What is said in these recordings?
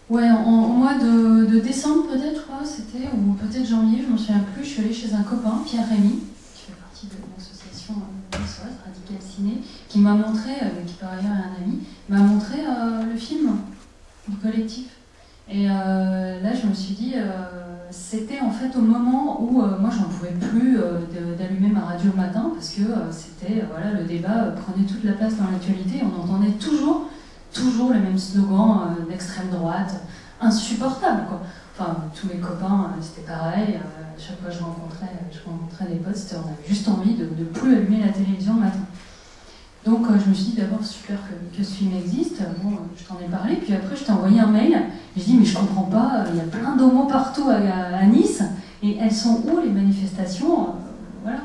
Ouais, au mois de décembre peut-être, c'était, ou peut-être janvier, je m'en souviens plus, je suis allée chez un copain, Pierre Rémy, qui fait partie de l'association SOS, Radical Ciné, qui m'a montré, qui par ailleurs est un ami, m'a montré le film du collectif. Et là, je me suis dit, c'était en fait au moment où moi, j'en pouvais plus d'allumer ma radio le matin, parce que c'était, voilà, le débat prenait toute la place dans l'actualité, on entendait toujours les mêmes slogans d'extrême droite, insupportables, quoi. Enfin, tous mes copains, c'était pareil, chaque fois que je rencontrais des potes, on avait juste envie de ne plus allumer la télévision le matin. Donc je me suis dit d'abord super que ce film existe, bon, je t'en ai parlé, puis après je t'ai envoyé un mail, et je dis mais je comprends pas, il y a plein d'homos partout à Nice, et elles sont où les manifestations voilà,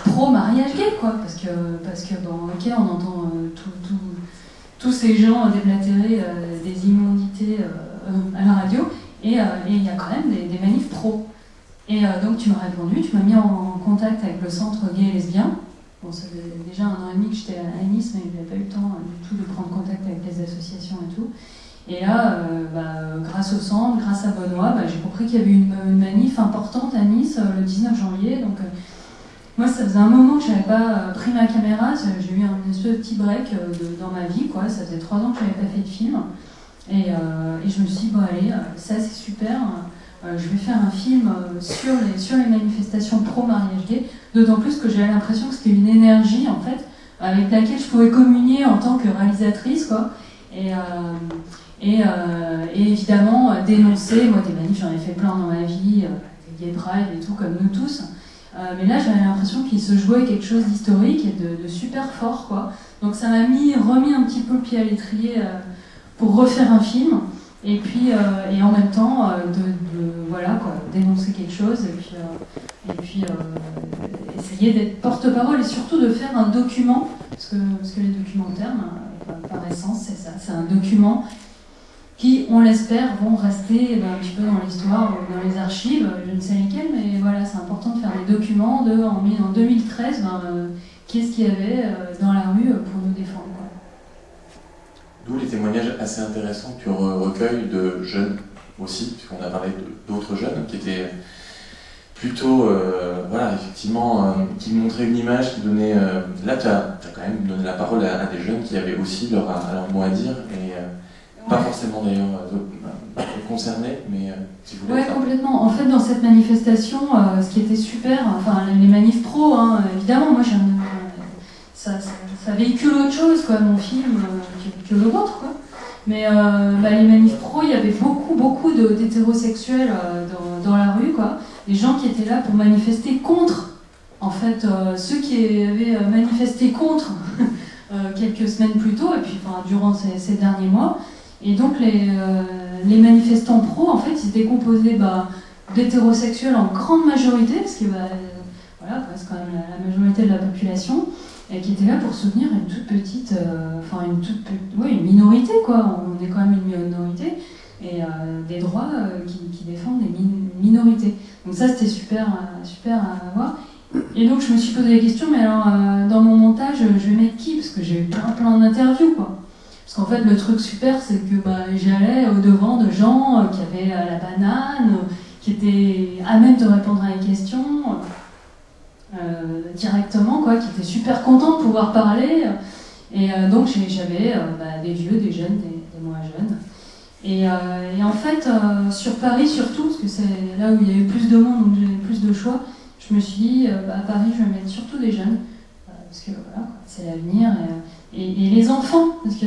pro-mariage gay, quoi, parce que bon, ok, on entend tous ces gens déblatérer des immondités à la radio, et il y a quand même des manifs pro. Et donc tu m'as répondu, tu m'as mis en contact avec le centre gay et lesbien. Bon, ça faisait déjà 1 an et demi que j'étais à Nice, mais je n'avais pas eu le temps du tout de prendre contact avec les associations et tout. Et là, grâce au centre, grâce à Benoît, j'ai compris qu'il y avait une manif importante à Nice le 19 janvier. Donc, moi, ça faisait un moment que je n'avais pas pris ma caméra. J'ai eu un espèce de petit break dans ma vie, quoi. Ça faisait 3 ans que je n'avais pas fait de film. Et je me suis dit, bon, allez, ça c'est super. Je vais faire un film sur les manifestations pro-mariage gay, d'autant plus que j'avais l'impression que c'était une énergie, en fait, avec laquelle je pouvais communier en tant que réalisatrice, quoi. Et évidemment, dénoncer, moi des manifs, j'en ai fait plein dans ma vie, des gay pride et tout, comme nous tous. Mais là, j'avais l'impression qu'il se jouait quelque chose d'historique et de super fort, quoi. Donc ça m'a remis un petit peu le pied à l'étrier pour refaire un film. Et puis, et en même temps, voilà, quoi, dénoncer quelque chose, et puis essayer d'être porte-parole et surtout de faire un document, parce que les documentaires, par essence, c'est ça, c'est un document qui, on l'espère, vont rester un petit peu dans l'histoire, dans les archives, je ne sais lesquelles, mais voilà, c'est important de faire des documents en 2013, qu'est-ce qu'il y avait dans la rue pour nous défendre. D'où les témoignages assez intéressants que tu recueilles de jeunes aussi, puisqu'on a parlé d'autres jeunes qui étaient plutôt, voilà, effectivement, qui montraient une image, qui donnaient... là, tu as quand même donné la parole à des jeunes qui avaient aussi leur mot à dire, et pas forcément d'ailleurs concernés, mais si vous voulez... Ouais, complètement. En fait, dans cette manifestation, ce qui était super, enfin, les manifs pro, évidemment, moi, ça véhicule autre chose, quoi, mon film, que le vôtre, quoi. Mais les manifs pro, il y avait beaucoup d'hétérosexuels dans la rue, quoi. Des gens qui étaient là pour manifester contre, en fait, ceux qui avaient manifesté contre quelques semaines plus tôt, et puis durant ces derniers mois. Et donc les manifestants pro, en fait, ils étaient composés d'hétérosexuels en grande majorité, parce que voilà, c'est quand même la majorité de la population, et qui était là pour soutenir une toute petite, une minorité, quoi. On est quand même une minorité, et des droits qui défendent des minorités. Donc ça, c'était super à voir. Et donc je me suis posé la question, mais alors dans mon montage, je vais mettre qui? Parce que j'ai eu plein d'interviews, quoi. Parce qu'en fait, le truc super, c'est que j'allais au-devant de gens qui avaient la banane, qui étaient à même de répondre à une question directement, quoi, qui étaient super contents de pouvoir parler. Et donc j'avais des vieux, des jeunes, des moins jeunes. Et en fait, sur Paris surtout, parce que c'est là où il y a eu plus de monde, donc j'avais plus de choix, je me suis dit, à Paris, je vais mettre surtout des jeunes, parce que voilà, c'est l'avenir. Et les enfants, parce que,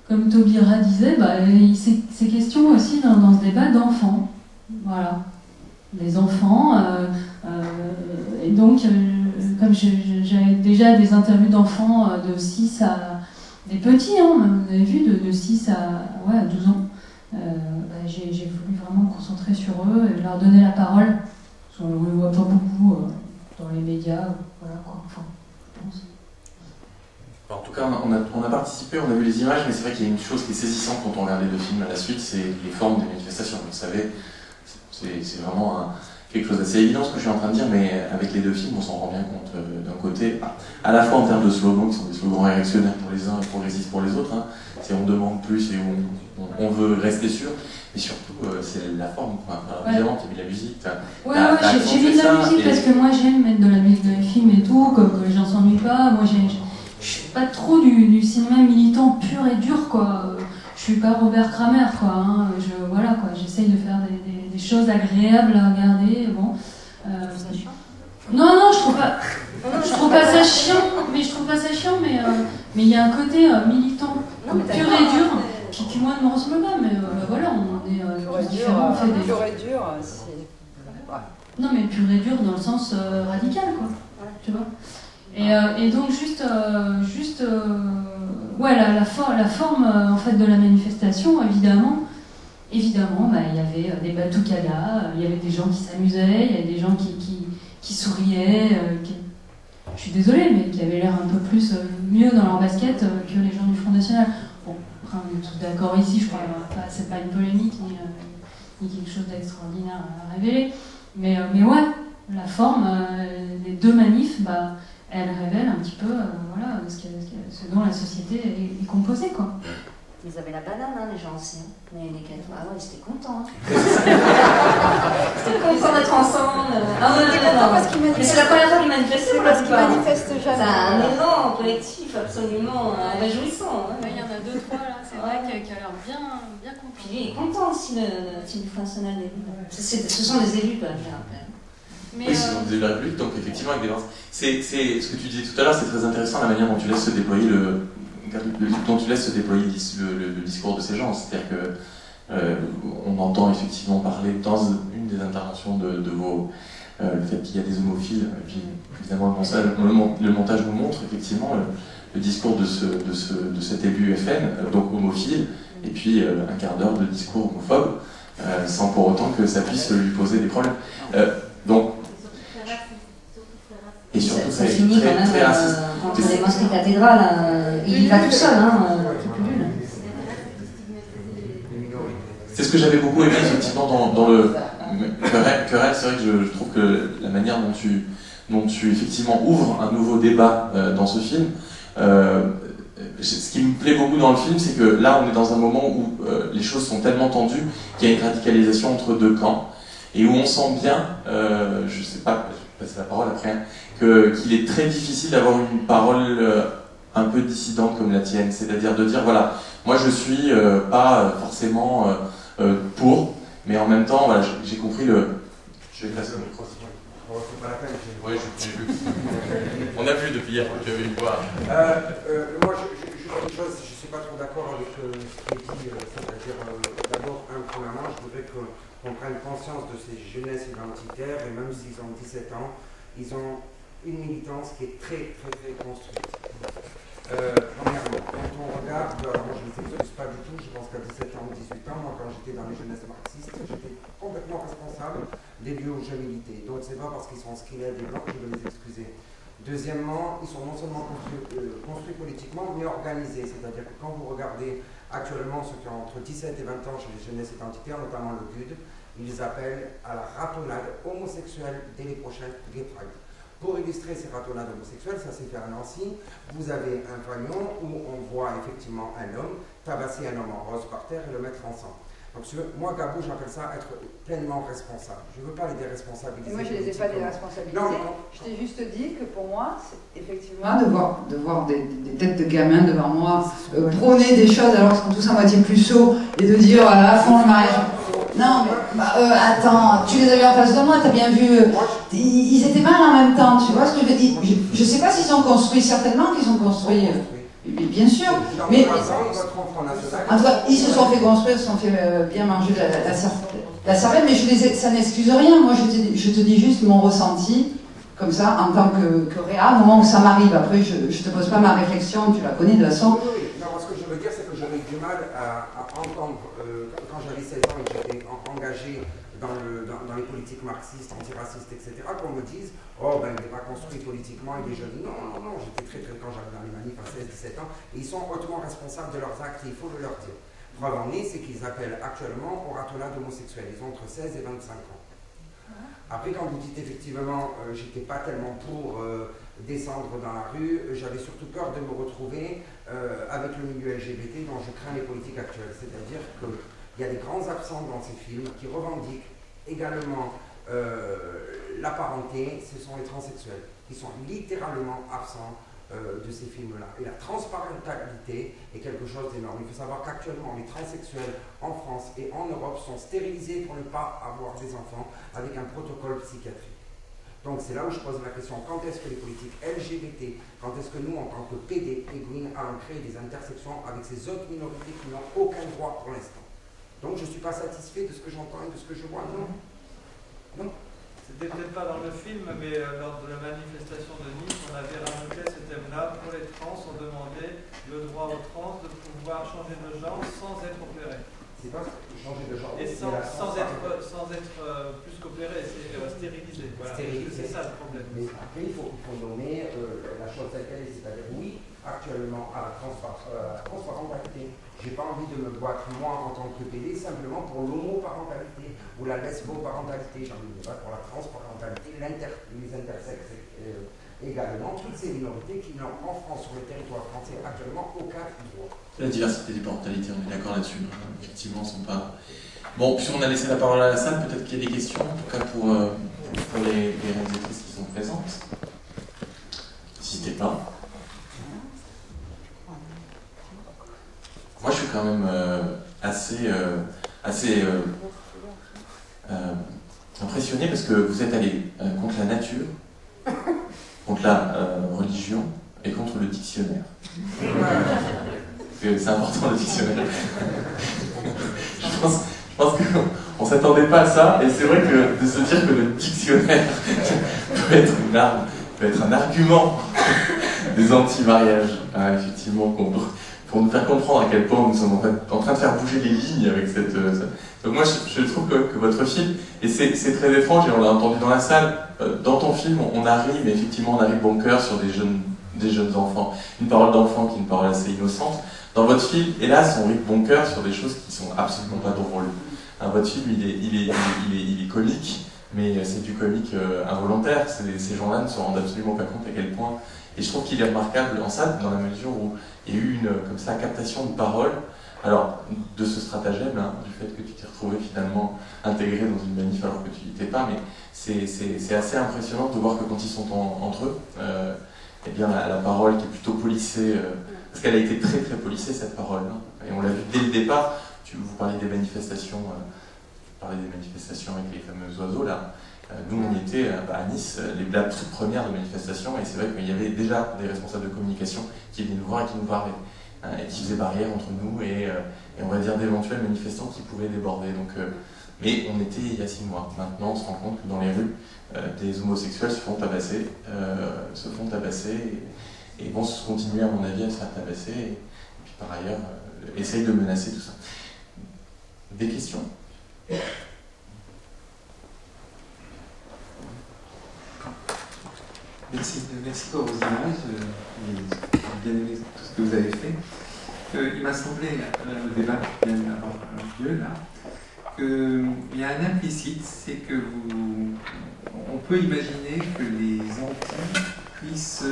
comme Taubira disait, c'est question aussi dans ce débat d'enfants. Voilà. Les enfants. Et donc, comme j'avais déjà des interviews d'enfants de 6 à... des petits, vous avez vu, de 6 à 12 ans. J'ai voulu vraiment me concentrer sur eux et leur donner la parole. Parce qu'on ne le voit pas beaucoup dans les médias. Voilà, quoi. Enfin, je pense. En tout cas, on a participé, on a vu les images, mais c'est vrai qu'il y a une chose qui est saisissante quand on regarde les deux films à la suite, c'est les formes des manifestations. Vous savez, c'est vraiment quelque chose d'assez évident ce que je suis en train de dire, mais avec les deux films, on s'en rend bien compte. D'un côté, à la fois en termes de slogans, qui sont des slogans réactionnaires pour les uns et progressistes pour les autres, hein, c'est on demande plus et on veut rester sûr, mais surtout c'est la forme. Quoi. Alors, évidemment, tu as mis la musique. J'ai mis de la musique parce que moi j'aime mettre de la musique dans les films et tout, que les gens s'ennuient pas. Moi je suis pas trop du cinéma militant pur et dur, quoi. Je suis pas Robert Kramer, quoi. Hein. Voilà, quoi. J'essaye de faire des choses agréables à regarder. Bon. Non, je trouve pas ça chiant, mais il y a un côté militant pur et dur qui moi ne me ressemble pas, mais voilà, on est tous différents, on fait des... Pur et dur, c'est... Ouais. Non, mais pur et dur dans le sens radical, quoi, tu vois. Et donc ouais, la forme en fait de la manifestation, évidemment, bah, il y avait des batucadas, il y avait des gens qui s'amusaient, il y avait des gens qui souriaient, je suis désolée, mais qui avaient l'air un peu plus mieux dans leur basket que les gens du Front National. Bon, après on est tous d'accord ici, je crois, c'est pas une polémique ni quelque chose d'extraordinaire à révéler, mais ouais, la forme des deux manifs, bah, elle révèle un petit peu voilà, ce dont la société est composée, quoi. Ils avaient la banane, hein, les gens aussi. Hein. Les quatre. Ah ouais, ils étaient contents. Hein. C'était content d'être ensemble. Ah ouais, ils étaient contents parce qu'ils manifestent. Mais c'est la première fois qu'ils manifestent. Parce qu'ils manifestent jamais. C'est un élan collectif absolument réjouissant. Hein. Il y en a deux, trois là, c'est vrai qui a l'air bien content. Puis lui, il est content aussi, le team du Front National des élus. Ce sont des élus, quoi, je rappelle. Oui, ce sont des élus de la République, donc effectivement, avec des c'est ce que tu disais tout à l'heure, c'est très intéressant la manière dont tu laisses se déployer le discours de ces gens. C'est-à-dire que on entend effectivement parler dans une des interventions de vos le fait qu'il y a des homophiles, et puis évidemment le montage nous montre effectivement le discours de cet élu FN, donc homophile, et puis un quart d'heure de discours homophobe, sans pour autant que ça puisse lui poser des problèmes. Donc, et surtout, ça finit quand même entre les mosquées cathédrales. Il va tout seul, hein, qui pullule. C'est ce que j'avais beaucoup aimé effectivement dans le Querelle. C'est vrai que je trouve que la manière dont tu effectivement ouvres un nouveau débat dans ce film, ce qui me plaît beaucoup dans le film, c'est que là on est dans un moment où les choses sont tellement tendues qu'il y a une radicalisation entre deux camps et où on sent bien, je sais pas, je vais passer la parole après, qu'il est très difficile d'avoir une parole un peu dissidente comme la tienne, c'est-à-dire de dire voilà, moi je suis pas forcément pour, mais en même temps voilà, j'ai compris le... Je vais passer le micro. C'est pas la peine. Oui, j'ai vu. On a vu depuis hier, tu as vu quoi. Moi, une chose, je ne suis pas trop d'accord avec ce qui est dit, c'est-à-dire, d'abord, premièrement, je voudrais qu'on prenne conscience de ces jeunesses identitaires, et même s'ils ont 17 ans, ils ont une militance qui est très, très, très construite. Premièrement, quand on regarde, alors moi je ne les excuse pas du tout, je pense qu'à 17 ans ou 18 ans, moi quand j'étais dans les jeunesses marxistes, j'étais complètement responsable des lieux où je militais. Donc c'est pas parce qu'ils sont skinheads et blancs que je veux les excuser. Deuxièmement, ils sont non seulement construits politiquement, mais organisés. C'est-à-dire que quand vous regardez actuellement ceux qui ont entre 17 et 20 ans chez les jeunesses identitaires, notamment le GUD, ils appellent à la ratonnade homosexuelle dès les prochaines Gay Pride. Pour illustrer ces ratonnades homosexuelles, ça s'est fait à Nancy, vous avez un pavillon où on voit effectivement un homme tabasser un homme en rose par terre et le mettre ensemble. Donc moi, Gabou, j'appelle ça être pleinement responsable. Je ne veux pas les déresponsabiliser. Et moi, je ne les ai pas déresponsabilisés. Non. Je t'ai juste dit que pour moi, c'est effectivement de voir des têtes de gamins devant moi prôner des choses alors qu'ils sont tous à moitié plus chauds et de dire à fond le mariage. Non, mais attends, tu les as vus en face de moi, t'as bien vu. Ils étaient mal en même temps, tu vois ce que je veux dire. Je sais pas s'ils sont construits, certainement qu'ils sont construits. Bien sûr, mais en tout cas, ils se sont fait construire, se sont fait bien manger la cervelle, mais ça n'excuse rien. Moi, je te dis juste mon ressenti, comme ça, en tant que réa, au moment où ça m'arrive. Après, je ne te pose pas ma réflexion, tu la connais de la façon. Oui. Non, ce que je veux dire, c'est que j'avais du mal à entendre, quand j'avais 16 ans et que j'étais engagé dans les politiques marxistes, antiracistes, etc., qu'on me dise « Oh, ben, il n'est pas construit politiquement, il est jeune. » Non, j'étais très, quand j'arrive dans les manifs à 16-17 ans, et ils sont hautement responsables de leurs actes, et il faut le leur dire. Preuve en est, c'est qu'ils appellent actuellement au ratonnade homosexuel. Ils ont entre 16 et 25 ans. Après, quand vous dites effectivement, j'étais pas tellement pour descendre dans la rue, j'avais surtout peur de me retrouver avec le milieu LGBT dont je crains les politiques actuelles. C'est-à-dire qu'il y a des grands absents dans ces films qui revendiquent également la parenté, ce sont les transsexuels, qui sont littéralement absents de ces films-là. Et la transparentalité est quelque chose d'énorme. Il faut savoir qu'actuellement, les transsexuels en France et en Europe sont stérilisés pour ne pas avoir des enfants avec un protocole psychiatrique. Donc c'est là où je pose la question, quand est-ce que les politiques LGBT, quand est-ce que nous, en tant que PD et Green, allons créer des intersections avec ces autres minorités qui n'ont aucun droit pour l'instant? Donc je ne suis pas satisfait de ce que j'entends et de ce que je vois, non. Non. C'était peut-être pas dans le film, mais lors de la manifestation de Nice, on avait rajouté ce thème-là. Pour les trans, on demandait le droit aux trans de pouvoir changer de genre sans être opéré. C'est pas changer de genre. Et sans être plus qu'opéré, c'est stérilisé. Voilà. C'est ça le problème. Mais après, il faut nommer la chose telle qu'elle est, c'est-à-dire oui, actuellement à la transparentalité. J'ai pas envie de me battre moi en tant que PD simplement pour l'homoparentalité ou la lesboparentalité. J'ai envie de me battre pour la transparentalité, les intersexes également, toutes ces minorités qui n'ont en France, sur le territoire français actuellement, aucun droit. La diversité des parentalités, on est d'accord là-dessus. Effectivement, sont pas. Bon, puis on a laissé la parole à la salle, peut-être qu'il y a des questions, en tout cas pour les réalisatrices qui sont présentes. N'hésitez pas. Moi, je suis quand même assez impressionné parce que vous êtes allé contre la nature, contre la religion et contre le dictionnaire. C'est important le dictionnaire. Je pense qu'on ne s'attendait pas à ça, et c'est vrai que de se dire que le dictionnaire peut être une arme, peut être un argument des anti-mariages, effectivement, pour nous faire comprendre à quel point nous sommes en train de faire bouger les lignes avec cette... Donc moi, je trouve que votre film, et c'est très étrange, et on l'a entendu dans la salle, dans ton film, on arrive, mais effectivement, on arrive bon cœur sur des jeunes enfants. Une parole d'enfant qui est une parole assez innocente. Dans votre film, hélas, on rit de bon cœur sur des choses qui sont absolument pas drôles. Votre film, il est comique, mais c'est du comique involontaire. Ces gens-là ne se rendent absolument pas compte à quel point... Et je trouve qu'il est remarquable en ça, dans la mesure où il y a eu comme ça, captation de parole, alors de ce stratagème, du fait que tu t'es retrouvé finalement intégré dans une manif alors que tu n'y étais pas, mais c'est assez impressionnant de voir que quand ils sont entre eux, eh bien la parole qui est plutôt polissée, parce qu'elle a été très très polissée cette parole, et on l'a vu dès le départ. Vous parliez des manifestations, avec les fameux oiseaux là. Nous, on était à Nice, la toute première de manifestation, et c'est vrai qu'il y avait déjà des responsables de communication qui venaient nous voir et qui nous parlaient, et qui faisaient barrière entre nous et on va dire d'éventuels manifestants qui pouvaient déborder. Donc, mais on était il y a 6 mois. Maintenant, on se rend compte que dans les rues, des homosexuels se font tabasser, et vont continuer, à mon avis, à se faire tabasser, et puis par ailleurs, essayent de menacer tout ça. Des questions ? Merci pour vos images, j'ai bien aimé tout ce que vous avez fait. Il m'a semblé, le débat qui vient d'avoir lieu là, qu'il y a un implicite, c'est que on peut imaginer que les antis puissent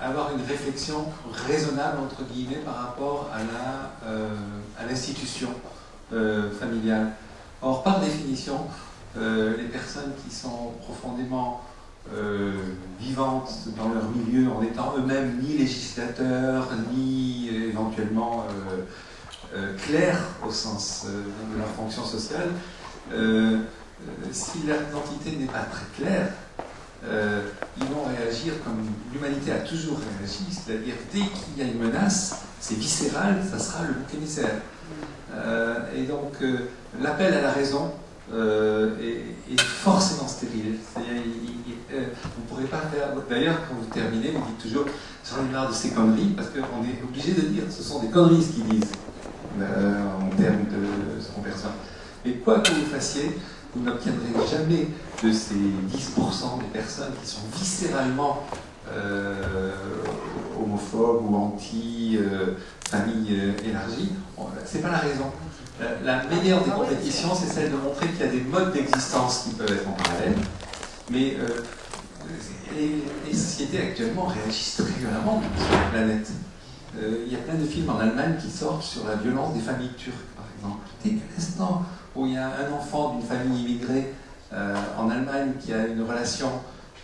avoir une réflexion raisonnable, entre guillemets, par rapport à l'institution familiale. Or, par définition, les personnes qui sont profondément vivantes dans leur milieu en étant eux-mêmes ni législateurs, ni éventuellement clairs au sens de leur fonction sociale, si leur identité n'est pas très claire, ils vont réagir comme l'humanité a toujours réagi, c'est-à-dire dès qu'il y a une menace, c'est viscéral, ça sera le bouc émissaire. Et donc l'appel à la raison est forcément stérile. Vous ne pourrez pas faire... D'ailleurs, quand vous terminez, vous dites toujours « j'en ai marre de ces conneries », parce qu'on est obligé de dire « ce sont des conneries ce qu'ils disent » en termes de son personne. Mais quoi que vous fassiez, vous n'obtiendrez jamais de ces 10% des personnes qui sont viscéralement homophobes ou anti-famille élargie. C'est pas la raison. La meilleure des compétitions, c'est celle de montrer qu'il y a des modes d'existence qui peuvent être en parallèle, mais les sociétés actuellement réagissent très violemment sur la planète. Il y a plein de films en Allemagne qui sortent sur la violence des familles turques, par exemple. Dès l'instant où il y a un enfant d'une famille immigrée en Allemagne qui a une relation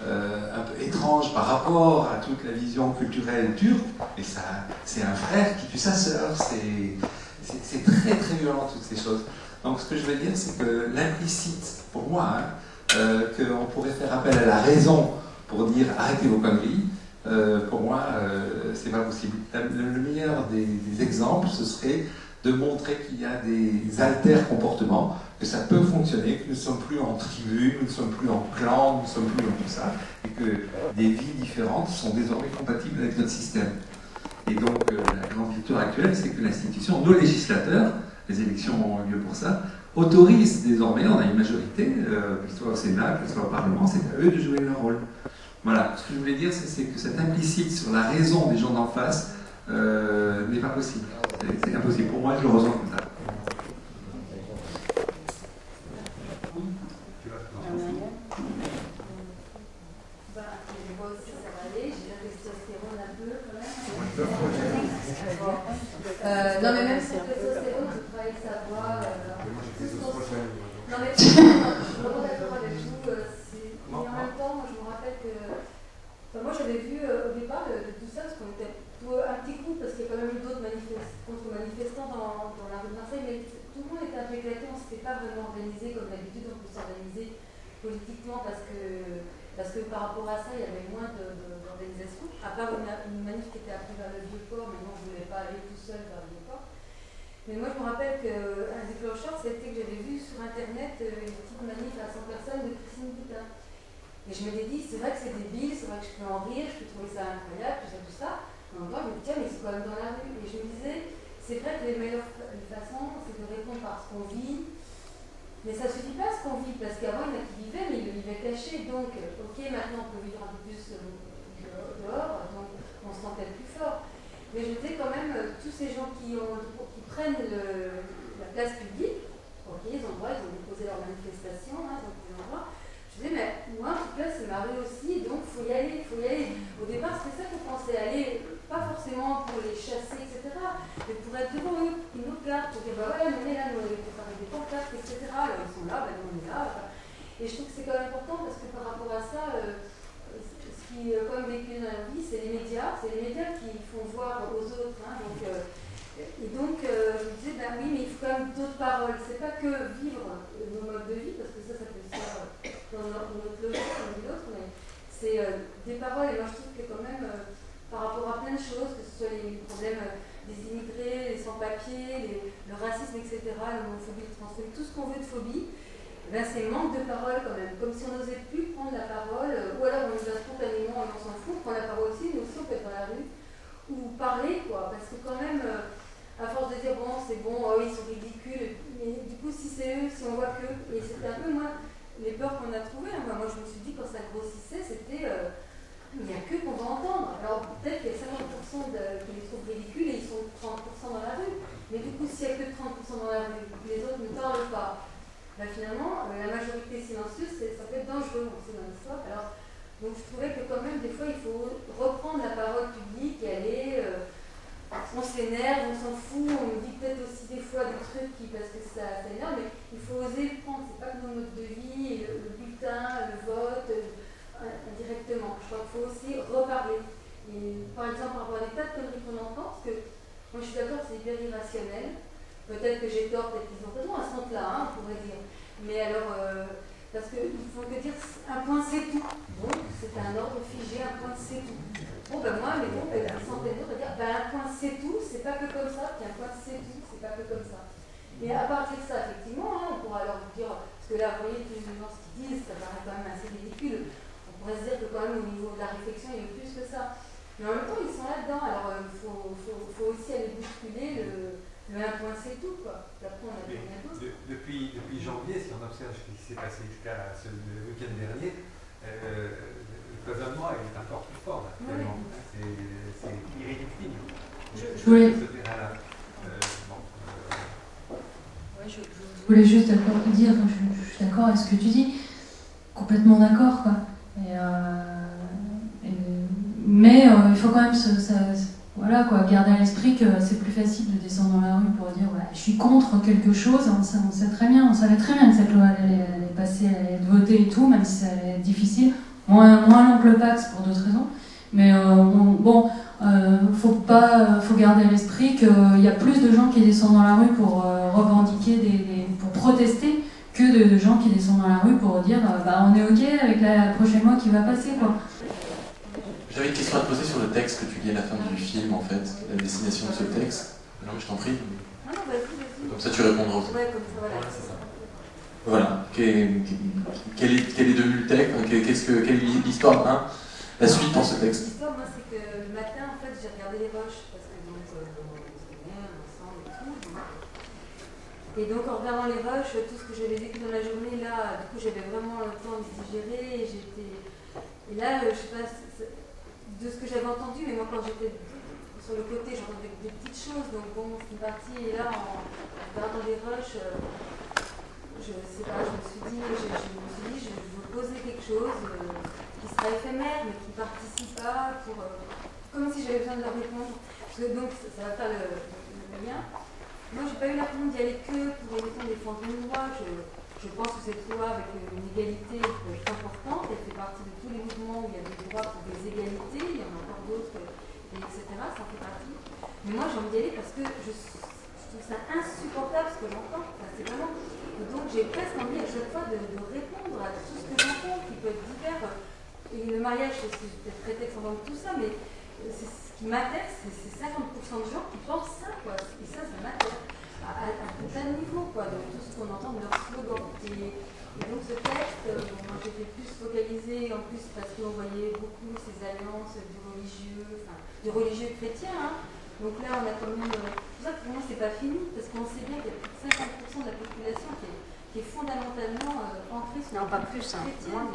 un peu étrange par rapport à toute la vision culturelle turque, et ça, c'est un frère qui tue sa sœur, c'est très très violent toutes ces choses. Donc ce que je veux dire, c'est que l'implicite, pour moi, qu'on pourrait faire appel à la raison pour dire arrêtez vos conneries, pour moi, c'est pas possible. Le meilleur des exemples, ce serait de montrer qu'il y a des alter-comportements, que ça peut fonctionner, que nous ne sommes plus en tribu, nous ne sommes plus en clan, nous ne sommes plus dans tout ça, et que des vies différentes sont désormais compatibles avec notre système. Et donc, la grande victoire actuelle, c'est que l'institution, nos législateurs, les élections ont lieu pour ça, autorisent désormais, on a une majorité, que ce soit au Sénat, que ce soit au Parlement, c'est à eux de jouer leur rôle. Voilà, ce que je voulais dire, c'est que cet implicite sur la raison des gens d'en face n'est pas possible. C'est impossible. Pour moi, je le ressens comme ça. Moi aussi, ça va aller. J'ai la testostérone un peu quand même. Non, mais même sur le testostérone, je travaille sa voix. Non, mais je suis vraiment d'accord avec vous. Mais en même temps, moi, je me rappelle que. Enfin, moi, j'avais vu au départ de tout ça, parce qu'on était un petit coup, parce qu'il y a quand même eu d'autres contre-manifestants dans la rue de Marseille, mais tout le monde était un peu éclaté, on ne s'était pas vraiment organisé comme d'habitude, on peut s'organiser politiquement parce que par rapport à ça, il y avait moins d'organisation, à part une manif qui était appelée vers le Vieux-Port, mais moi, je ne voulais pas aller tout seul vers le Vieux-Port. Mais moi, je me rappelle qu'un déclencheur, c'était que j'avais vu sur Internet une petite manif à 100 personnes de Christine Boutin. Et je m'étais dit, c'est vrai que c'est débile, c'est vrai que je peux en rire, je peux trouver ça incroyable, tout ça. En même temps, je me dis, tiens, mais c'est quand même dans la rue. Et je me disais, c'est vrai que les meilleures façons, c'est de répondre par ce qu'on vit. Mais ça ne suffit pas ce qu'on vit, parce qu'avant, il y en a qui vivaient, mais ils le vivaient caché. Donc, ok, maintenant, on peut vivre un peu plus dehors, donc on se sent peut-être plus fort. Mais je disais quand même, tous ces gens qui prennent la place publique, ok, ils ont le droit, ils ont déposé leur manifestation, hein, ils ont pris leur droit. Je disais, mais moi, en tout cas, c'est ma rue aussi, donc il faut y aller, il faut y aller. Au départ, c'était ça qu'on pensait, aller, pas forcément pour les chasser, etc., mais pour être devant eux, une autre garde, pour dire, bah voilà, on est là, nous, on est préparé des pancartes, etc. Alors, ils sont là, bah nous, on est là. Et je trouve que c'est quand même important, parce que par rapport à ça, ce qui, comme véhicule dans la vie, c'est les médias qui font voir aux autres, hein, donc... Et donc, je me disais, ben oui, mais il faut quand même d'autres paroles. C'est pas que vivre nos modes de vie, parce que ça peut se faire dans notre logique, comme dit l'autre, mais c'est des paroles. Et moi, je trouve que quand même, par rapport à plein de choses, que ce soit les problèmes des immigrés, les sans-papiers, le racisme, etc., l'homophobie, le transphobie, tout ce qu'on veut de phobie, ben, c'est manque de parole quand même. Comme si on n'osait plus prendre la parole, ou alors on y va spontanément et on s'en fout, prendre la parole aussi, nous aussi on peut être dans la rue, ou parler, quoi, parce que quand même... à force de dire, bon, c'est bon, oh, ils sont ridicules, mais du coup, si c'est eux, si on voit qu'eux, et c'était un peu, moi, les peurs qu'on a trouvées, hein. Moi, je me suis dit, quand ça grossissait, c'était, il n'y a que qu'on va entendre. Alors, peut-être qu'il y a 50% qui les trouvent ridicules et ils sont 30% dans la rue, mais du coup, s'il n'y a que 30% dans la rue, les autres ne parlent pas, ben, finalement, la majorité silencieuse, ça peut être dangereux, on sait dans l'histoire. Alors, donc, je trouvais que quand même, des fois, il faut reprendre la parole publique et aller... on s'énerve, on s'en fout, on dit peut-être aussi des fois des trucs parce que ça énerve, mais il faut oser le prendre, c'est pas que nos modes de vie, le bulletin, le vote, indirectement. Je crois qu'il faut aussi reparler. Et, par exemple, par rapport à des tas de conneries qu'on entend, parce que moi je suis d'accord, c'est hyper irrationnel. Peut-être que j'ai tort, peut-être qu'ils ont raison à ce compte-là, hein, on pourrait dire. Mais alors, parce qu'il faut que dire un point c'est tout. Donc, c'est un ordre figé, un point c'est tout. Bon, ben moi, mais bon, des centaines d'autres, dire, ben un point c'est tout, c'est pas que comme ça, puis un point c'est tout, c'est pas que comme ça. Et à partir de ça, effectivement, hein, on pourra alors dire, parce que là, vous voyez, tous les gens ce qu'ils disent, ça paraît quand même assez ridicule. On pourrait se dire que quand même au niveau de la réflexion, il y a plus que ça. Mais en même temps, ils sont là-dedans, alors il faut aussi aller bousculer le un point c'est tout, quoi. Après, on a rien d'autre. Depuis janvier, si on observe ce qui s'est passé jusqu'à le week-end dernier, le raisonnement est encore plus fort, là, actuellement. Oui. C'est irréductible. Je voulais... Je voulais juste dire, je suis d'accord avec ce que tu dis, complètement d'accord, quoi. Mais il faut quand même voilà, quoi, garder à l'esprit que c'est plus facile de descendre dans la rue pour dire ouais, je suis contre quelque chose. On sait très bien, on savait très bien que cette loi elle allait passer, elle allait être votée et tout, même si ça allait être difficile. Moins long que le Pax pour d'autres raisons. Mais faut garder à l'esprit qu'il y a plus de gens qui descendent dans la rue pour revendiquer, pour protester, que de gens qui descendent dans la rue pour dire on est ok avec la prochaine loi qui va passer, quoi. J'avais une question à te poser sur le texte que tu lis à la fin du film, en fait, la destination de ce texte. Non, je t'en prie. Non, vas-y. Comme ça, tu répondras aussi. Ouais, comme ça, voilà. Voilà. Quel est devenu le texte? Quelle est l'histoire, hein? La suite dans ce texte? L'histoire, moi, c'est que le matin, en fait, j'ai regardé les roches, parce que donc, c'était bien, ensemble et tout. Et donc, en regardant les roches, tout ce que j'avais vécu dans la journée, là, du coup, j'avais vraiment le temps de digérer. Et là, je sais pas, de ce que j'avais entendu, mais moi, quand j'étais sur le côté, j'entendais des petites choses. Donc, bon, c'est une partie. Et là, en regardant les roches, je sais pas, je me suis dit, je veux poser quelque chose qui sera éphémère, mais qui participe pas comme si j'avais besoin de leur répondre. Parce que donc, ça va faire le lien. Moi, j'ai pas eu l'impression d'y aller que pour défendre une loi. Je pense que cette loi, avec une égalité, est importante. Elle fait partie de tous les mouvements où il y a des droits pour des égalités. Il y en a encore d'autres, etc. Ça en fait partie. Mais moi, j'ai envie d'y aller parce que je trouve ça insupportable ce que j'entends. Enfin, c'est vraiment. Donc, j'ai presque envie à chaque fois de répondre à tout ce que j'entends, qui peut être divers. Et le mariage, c'est peut-être prétexte en tout ça, mais ce qui m'intéresse, c'est 50% de gens qui pensent ça, quoi. Et ça m'intéresse. À plein de niveaux, quoi, de tout ce qu'on entend de leurs slogans. Et donc ce texte, moi j'étais plus focalisée, en plus parce qu'on voyait beaucoup ces alliances du religieux chrétien. Hein. Donc là, on a quand même. Tout ça, pour moi, c'est pas fini, parce qu'on sait bien qu'il y a plus de 50% de la population qui est fondamentalement ancrée sur non, pas plus, chrétienne.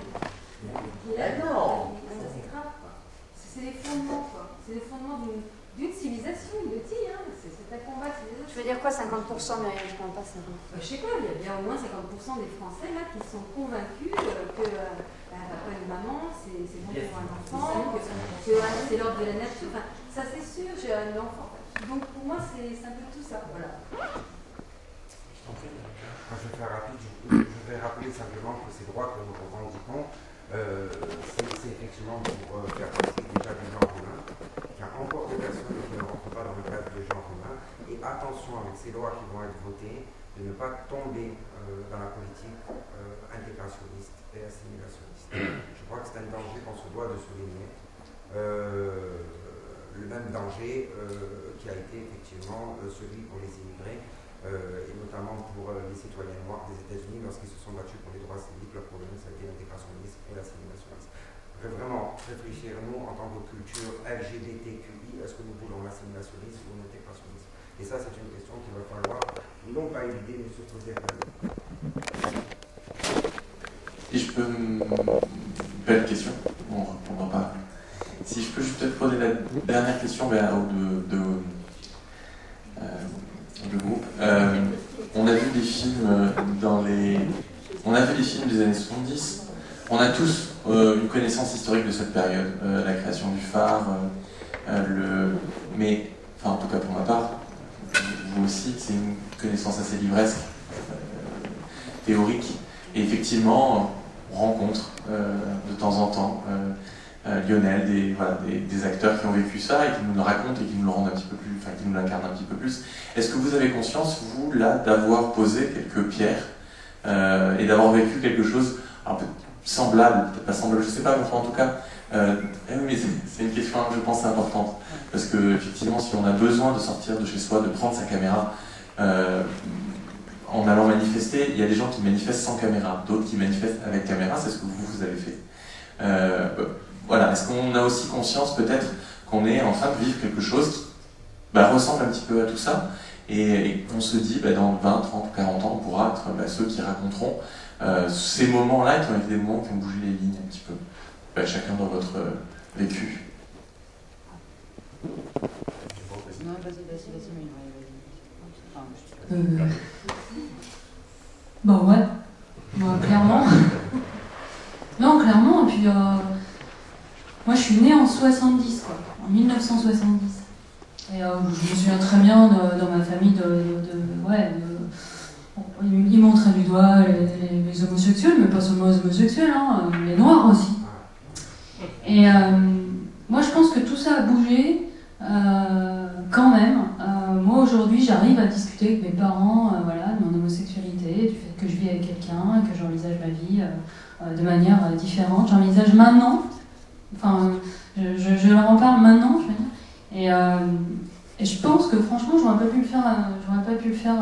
Non. Ça, c'est grave, quoi. C'est les fondements, quoi. C'est les fondements d'une civilisation, il le dit, hein. C'est un combat de civilisation. Tu veux dire quoi, 50%, mais je ne comprends pas ça. Je sais pas, il y a bien au moins 50% des Français là qui sont convaincus que papa et maman, c'est bon pour un enfant, que c'est l'ordre de la nature. Enfin, ça c'est sûr, j'ai un enfant. Donc pour moi, c'est un peu tout ça. Voilà. Quand je vais faire rapide, je vais rappeler simplement que ces droits que nous revendiquons, c'est effectivement pour faire partie déjà du genre commun, qu'il y a encore des personnes qui ne rentrent pas dans le cadre du genre commun. Et attention avec ces lois qui vont être votées, de ne pas tomber dans la politique intégrationniste et assimilationniste. Je crois que c'est un danger qu'on se doit de souligner. Le même danger qui a été effectivement celui pour les immigrés, et notamment pour les citoyens noirs des États-Unis lorsqu'ils se sont battus pour les droits civiques. Le problème, ça a été l'intégrationnisme et l'assimilationnisme. Vraiment réfléchir, nous, en tant que culture LGBTQI, est-ce que nous voulons l'assimilationnisme ou l'intégrationnisme? Et ça, c'est une question qu'il va falloir non pas éluder, mais se poser. Et je peux belle question, on ne répondra pas. Si je peux juste peut-être poser la dernière question le groupe. On a vu des films on a vu des films des années 70. On a tous une connaissance historique de cette période, la création du phare, mais enfin en tout cas pour ma part, vous aussi, c'est une connaissance assez livresque, théorique, et effectivement, on rencontre de temps en temps Lionel, des acteurs qui ont vécu ça et qui nous le racontent et qui nous le rendent un petit peu plus, enfin qui nous l'incarnent un petit peu plus. Est-ce que vous avez conscience, vous, là, d'avoir posé quelques pierres et d'avoir vécu quelque chose un peu semblable, peut-être pas semblable, je sais pas, mais enfin en tout cas, oui, c'est une question, je pense, importante. Parce que, effectivement, si on a besoin de sortir de chez soi, de prendre sa caméra en allant manifester, il y a des gens qui manifestent sans caméra, d'autres qui manifestent avec caméra, c'est ce que vous avez fait. Voilà, est-ce qu'on a aussi conscience peut-être qu'on est en train de vivre quelque chose qui ressemble un petit peu à tout ça, et on se dit, dans 20, 30, 40 ans, on pourra être ceux qui raconteront ces moments-là, qui ont été des moments qui ont bougé les lignes un petit peu. Chacun dans votre vécu. Non, vas-y, Bah ouais, clairement. Non, clairement, et puis moi je suis née en 70, quoi, en 1970. Et je me souviens très bien dans ma famille ils montraient du doigt les homosexuels, mais pas seulement les homosexuels, hein, les noirs aussi. Et moi je pense que tout ça a bougé quand même. Moi aujourd'hui j'arrive à discuter avec mes parents de mon homosexualité, du fait que je vis avec quelqu'un, que j'envisage ma vie de manière différente. J'envisage maintenant, enfin je leur en parle maintenant, je veux dire. Et je pense que franchement j'aurais pas pu le faire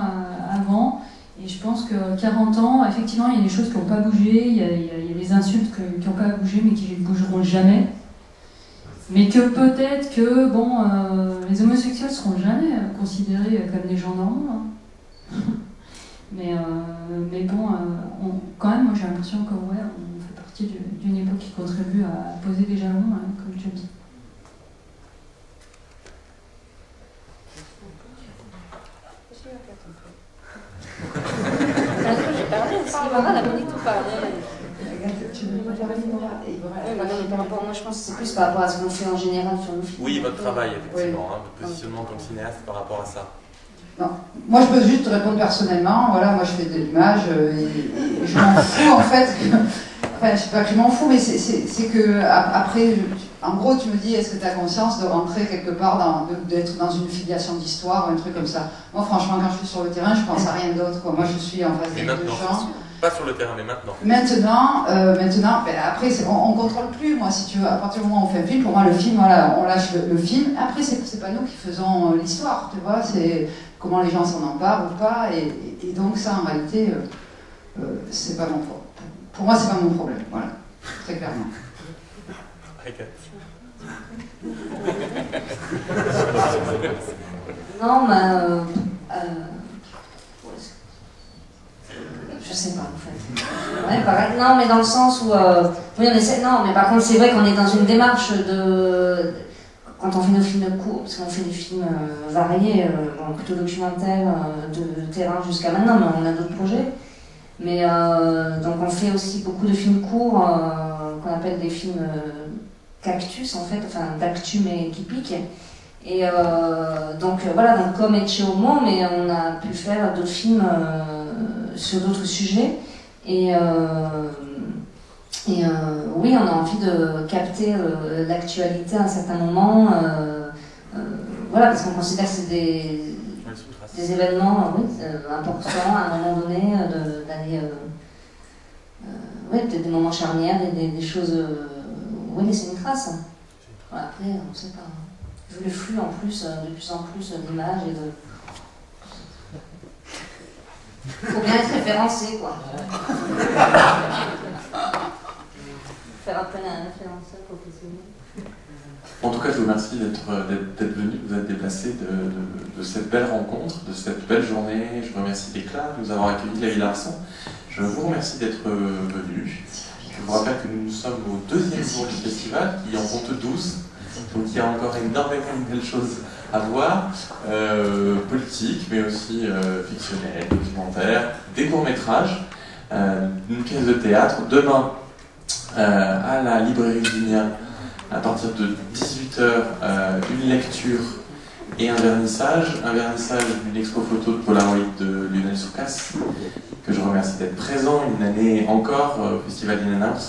avant. Et je pense que 40 ans, effectivement, il y a des choses qui n'ont pas bougé, il y a des insultes qui n'ont pas bougé, mais qui ne bougeront jamais. Mais que peut-être que, les homosexuels ne seront jamais considérés comme des gens normaux. Hein. mais bon, quand même, moi j'ai l'impression que, on fait partie d'une époque qui contribue à poser des jalons, hein, comme tu dis. J'ai parlé aussi, Ivara, la Monique tout parle. Moi, je pense que c'est plus par rapport à ce qu'on fait en général sur nos films. Oui, votre travail, effectivement, hein, votre positionnement comme cinéaste par rapport à ça. Non. Moi, je peux juste te répondre personnellement. Voilà, moi, je fais de l'image et je m'en fous, en fait. Enfin, je sais pas que je m'en fous, mais c'est que après, en gros, tu me dis, est-ce que tu as conscience de rentrer quelque part, d'être dans une filiation d'histoire ou un truc comme ça? Moi, franchement, quand je suis sur le terrain, je pense à rien d'autre. Moi, je suis en face des gens. Pas sur le terrain, mais maintenant. Maintenant, après, on contrôle plus. Moi, si tu veux, à partir du moment où on fait un film, pour moi, le film, voilà, on lâche le film. Après, c'est pas nous qui faisons l'histoire, tu vois. C'est comment les gens s'en emparent ou pas. Et donc, ça, en réalité, c'est pas mon problème. Pour moi, c'est pas mon problème. Voilà, très clairement. Non, mais je sais pas en fait. Ouais, pareil. Non, mais dans le sens où oui, on essaie. Non, mais par contre, c'est vrai qu'on est dans une démarche de quand on fait nos films courts, parce qu'on fait des films variés, plutôt documentaires, de terrain jusqu'à maintenant, mais on a d'autres projets. Mais donc on fait aussi beaucoup de films courts qu'on appelle des films cactus en fait, enfin d'actu mais qui piquent. Et donc voilà, donc comme Ecce Homo, mais on a pu faire d'autres films sur d'autres sujets. Et oui, on a envie de capter l'actualité à un certain moment. Voilà, parce qu'on considère que c'est des événements importants à un moment donné, d'aller peut-être des moments charnières, des choses. Oui, laisser une trace. Voilà, après, on ne sait pas. Vu le flux en plus, de plus en plus d'images et de. Faut bien être référencé, quoi. Faire appel à un référenceur professionnel. En tout cas, je vous remercie d'être venu, de vous être déplacé de cette belle rencontre, de cette belle journée. Je remercie Déclat de nous avoir accueillis, Lévi Larson. Je vous remercie d'être venu. Je vous rappelle que nous sommes au 2e jour du festival, qui en compte 12. Donc il y a encore énormément de belles choses à voir, politiques, mais aussi fictionnelles, documentaires, des courts-métrages, une pièce de théâtre. Demain, à la librairie Vigna, à partir de 18h, une lecture et un vernissage d'une expo photo de Polaroid de Lionel Soukas, que je remercie d'être présent une année encore au Festival In-N-Out,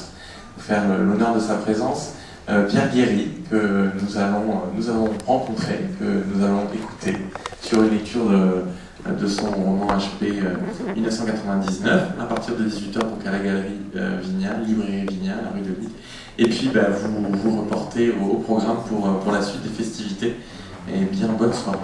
pour faire l'honneur de sa présence. Pierre Guéry, que nous allons rencontrer, que nous allons écouter sur une lecture de son roman HP 1999, à partir de 18h, donc à la galerie Vigna, librairie Vigna, la rue de Lille. Et puis vous reportez au programme pour la suite des festivités. Et bien bonne soirée.